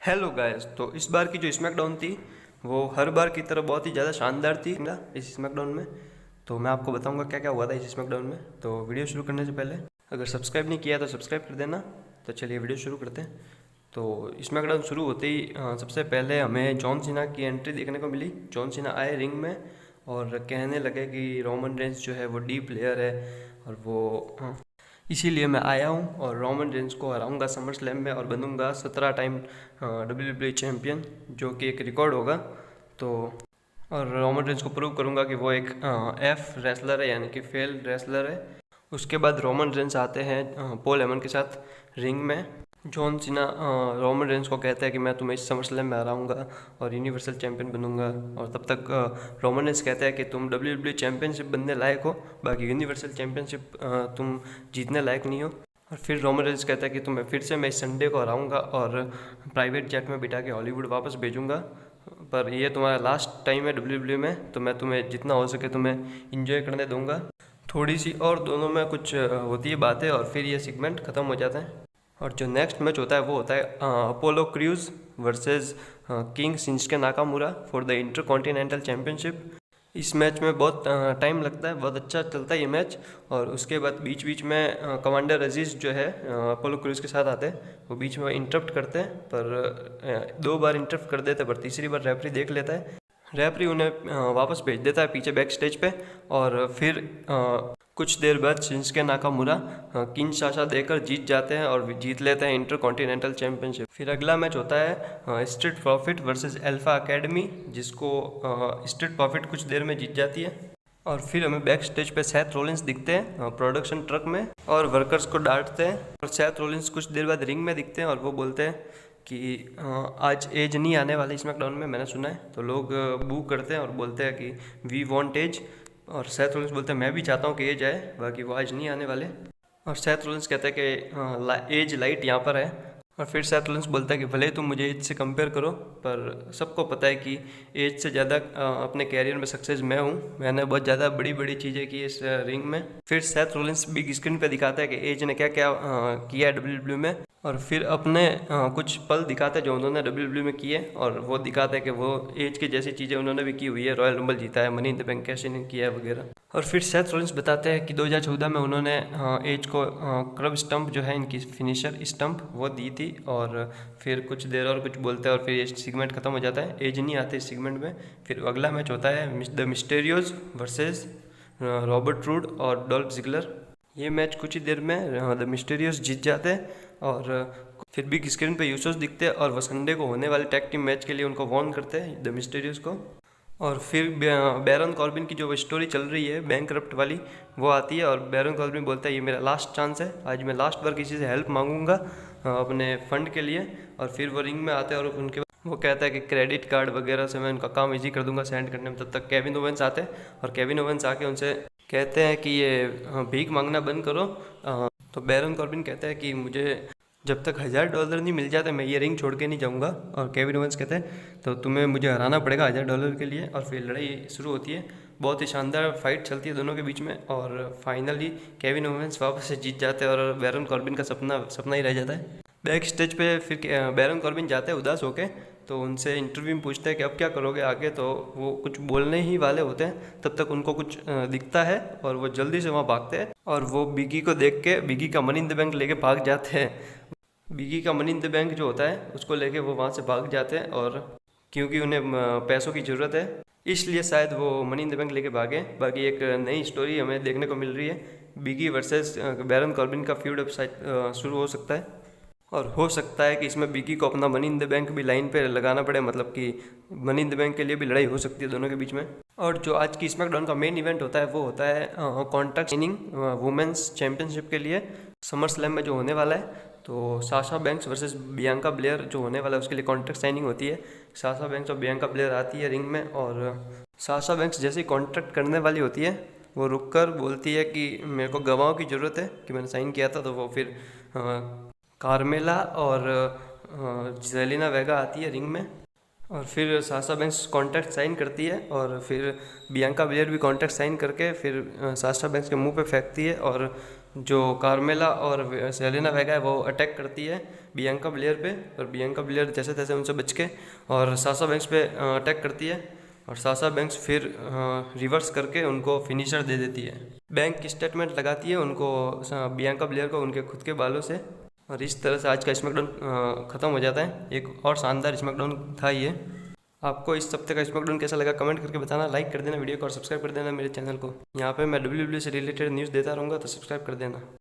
Hello guys, तो इस बार की जो स्मैकडाउन थी वो हर बार की तरह बहुत ही ज़्यादा शानदार थी ना इस स्मैकडाउन में। तो मैं आपको बताऊंगा क्या क्या हुआ था इस स्मैकडाउन में। तो वीडियो शुरू करने से पहले अगर सब्सक्राइब नहीं किया तो सब्सक्राइब कर देना। तो चलिए वीडियो शुरू करते हैं। तो स्मैकडाउन शुरू होते ही सबसे पहले हमें जॉन सीना की एंट्री देखने को मिली। जॉन सीना आए रिंग में और कहने लगे कि रोमन रेंस जो है वो डी प्लेयर है और वो इसीलिए मैं आया हूँ और रोमन रेंस को हराऊंगा समर स्लैम में और बनूंगा 17 टाइम WWE चैम्पियन, जो कि एक रिकॉर्ड होगा। तो और रोमन रेंस को प्रूव करूंगा कि वो एक एफ रेसलर है, यानी कि फेल रेसलर है। उसके बाद रोमन रेंस आते हैं पॉल हेमन के साथ रिंग में। जॉन सीना रोमन रेंस को कहता है कि मैं तुम्हें इस समर स्लैम में हराऊंगा और यूनिवर्सल चैंपियन बनूंगा। और तब तक रोमन रेंस कहता है कि तुम WWE चैंपियनशिप बनने लायक हो, बाकी यूनिवर्सल चैंपियनशिप तुम जीतने लायक नहीं हो। और फिर रोमन रेंस कहता है कि तुम्हें फिर से मैं इस संडे को हराऊंगा और प्राइवेट जेट में बिठा के हॉलीवुड वापस भेजूंगा, पर ये तुम्हारा लास्ट टाइम है WWE में, तो मैं तुम्हें जितना हो सके तुम्हें इंजॉय करने दूंगा। थोड़ी सी और दोनों में कुछ होती है बातें और फिर ये सेगमेंट ख़त्म हो जाता है। और जो नेक्स्ट मैच होता है वो होता है Apollo Crews versus king Shinsuke Nakamura for the inter continental championship. इस मैच में बहुत टाइम लगता है, बहुत अच्छा चलता है ये मैच। और उसके बाद बीच बीच में कमांडर अजीज जो है अपोलो क्रूज के साथ आते हैं, वो बीच में इंटरप्ट करते हैं, पर 2 बार इंटरप्ट कर देते हैं, पर तीसरी बार रेफरी देख लेता है। रेफरी उन्हें वापस भेज देता है पीछे बैक स्टेज पे। और फिर कुछ देर बाद शिंसुके नाकामुरा किनशासा देकर जीत जाते हैं और जीत लेते हैं इंटर कॉन्टिनेंटल चैंपियनशिप। फिर अगला मैच होता है street profit versus alpha academy, जिसको स्ट्रीट प्रॉफिट कुछ देर में जीत जाती है। और फिर हमें बैक स्टेज पे सेथ रोलिंस दिखते हैं प्रोडक्शन ट्रक में और वर्कर्स को डांटते हैं। और सेथ रोलिंस कुछ देर बाद रिंग में दिखते हैं और वो बोलते हैं कि आज एज नहीं आने वाली स्मैकडाउन में, मैंने सुना है। तो लोग बू करते हैं और बोलते हैं कि वी वांट एज। और सेथ रोलिंस बोलते हैं मैं भी चाहता हूँ कि एज आए, बाकी वो आज नहीं आने वाले। और सेथ रोलिंस कहते हैं कि एज लाइट यहाँ पर है। और फिर सेथ रोलिंस बोलता है कि भले तुम मुझे एज से कंपेयर करो, पर सबको पता है कि एज से ज़्यादा अपने कैरियर में सक्सेस मैं हूँ। मैंने बहुत ज़्यादा बड़ी बड़ी चीज़ें की इस रिंग में। फिर सेथ रोलिंस बिग स्क्रीन पे दिखाता है कि एज ने क्या क्या किया है WWE में। और फिर अपने कुछ पल दिखाते हैं जो उन्होंने WWE में किए, और वो दिखाते हैं कि वो एज की जैसी चीज़ें उन्होंने भी की हुई है, रॉयल रंबल जीता है, money in the bank cash in किया है वगैरह। और फिर सेथ रोलिंस बताते हैं कि 2014 में उन्होंने एज को क्रब स्टंप जो है इनकी फिनिशर स्टंप वो दी थी। और फिर कुछ देर और कुछ बोलते हैं और फिर ये सेगमेंट खत्म हो जाता है। एज नहीं आते इस सेगमेंट में। फिर अगला मैच होता है द मिस्टेरियोज वर्सेस रॉबर्ट रूड और डॉल्फ जिगलर। ये मैच कुछ ही देर में द मिस्टेरियोस जीत जाते हैं। और फिर बिग स्क्रीन पे यूसोस दिखते हैं और वो संडे को होने वाले टैग टीम मैच के लिए उनको वार्न करते हैं द मिस्टेरियोस को। और फिर बैरन कॉर्बिन की जो स्टोरी चल रही है बैंकरप्ट वाली वो आती है और बैरन कॉर्बिन बोलता है ये मेरा लास्ट चांस है, आज मैं लास्ट बार किसी से हेल्प मांगूंगा अपने फंड के लिए। और फिर वो रिंग में आते हैं और उनके वो कहता है कि क्रेडिट कार्ड वगैरह से मैं उनका काम इजी कर दूंगा सेंड करने में। तब तक केविन ओवेंस आते हैं और केविन ओवेंस आके उनसे कहते हैं कि ये भीख मांगना बंद करो। तो बैरन कॉर्बिन कहता है कि मुझे जब तक $1000 नहीं मिल जाते मैं ये रिंग छोड़ के नहीं जाऊंगा। और केविन ओवेंस कहते हैं तो तुम्हें मुझे हराना पड़ेगा $1000 के लिए। और फिर लड़ाई शुरू होती है, बहुत ही शानदार फाइट चलती है दोनों के बीच में। और फाइनली केविन ओवेंस वापस से जीत जाते हैं और बैरन कॉर्बिन का सपना ही रह जाता है। बैक स्टेज पे फिर बैरन कॉर्बिन जाते हैं उदास होके, तो उनसे इंटरव्यू में पूछते हैं कि अब क्या करोगे आगे। तो वो कुछ बोलने ही वाले होते हैं, तब तक उनको कुछ दिखता है और वो जल्दी से वहाँ भागते हैं। और वो बिगी को देख के बिगी का मनी इन द बैंक लेके भाग जाते हैं। बिगी का मनी इन द बैंक जो होता है उसको लेके वो वहाँ से भाग जाते हैं, और क्योंकि उन्हें पैसों की ज़रूरत है इसलिए शायद वो मनी इन द बैंक लेके भागे। बाकी एक नई स्टोरी हमें देखने को मिल रही है, बिगी वर्सेस बैरन कॉर्बिन का फ्यूड शुरू हो सकता है। और हो सकता है कि इसमें बिगी को अपना मनी इन द बैंक भी लाइन पे लगाना पड़े, मतलब कि मनी इन द बैंक के लिए भी लड़ाई हो सकती है दोनों के बीच में। और जो आज की स्मैकडाउन का मेन इवेंट होता है वो होता है कॉन्ट्रैक्ट साइनिंग वुमेंस चैंपियनशिप के लिए समर स्लैम में जो होने वाला है। तो Sasha banks versus Bianca Blair जो होने वाला है उसके लिए कॉन्ट्रैक्ट साइनिंग होती है। साशा बैंक्स और बियांका ब्लेयर आती है रिंग में, और साशा बैंक्स जैसे ही कॉन्ट्रैक्ट करने वाली होती है वो रुक कर बोलती है कि मेरे को गवाहों की ज़रूरत है कि मैंने साइन किया था। तो वो फिर कार्मेला और जेलिना वेगा आती है रिंग में, और फिर साशा बैंक्स कॉन्ट्रैक्ट साइन करती है। और फिर बियांका ब्लेयर भी कॉन्ट्रैक्ट साइन करके फिर साशा बैंक्स के मुंह पे फेंकती है और जो कार्मेला और सेलेना वेगा है वो अटैक करती है बियांका ब्लेयर पे, और बियांका ब्लेयर जैसे तैसे उनसे बच के और साशा बैंक्स पे अटैक करती है, और साशा बैंक्स फिर रिवर्स करके उनको फिनिशर दे देती है। बैंक की स्टेटमेंट लगाती है उनको, बियांका ब्लेयर को, उनके खुद के बालों से। और इस तरह से आज का स्मैकडाउन ख़त्म हो जाता है। एक और शानदार स्मैकडाउन था ये। आपको इस हफ्ते का स्मैकडाउन कैसा लगा कमेंट करके बताना, लाइक कर देना वीडियो को और सब्सक्राइब कर देना मेरे चैनल को। यहाँ पे मैं WWE से रिलेटेड न्यूज़ देता रहूँगा, तो सब्सक्राइब कर देना।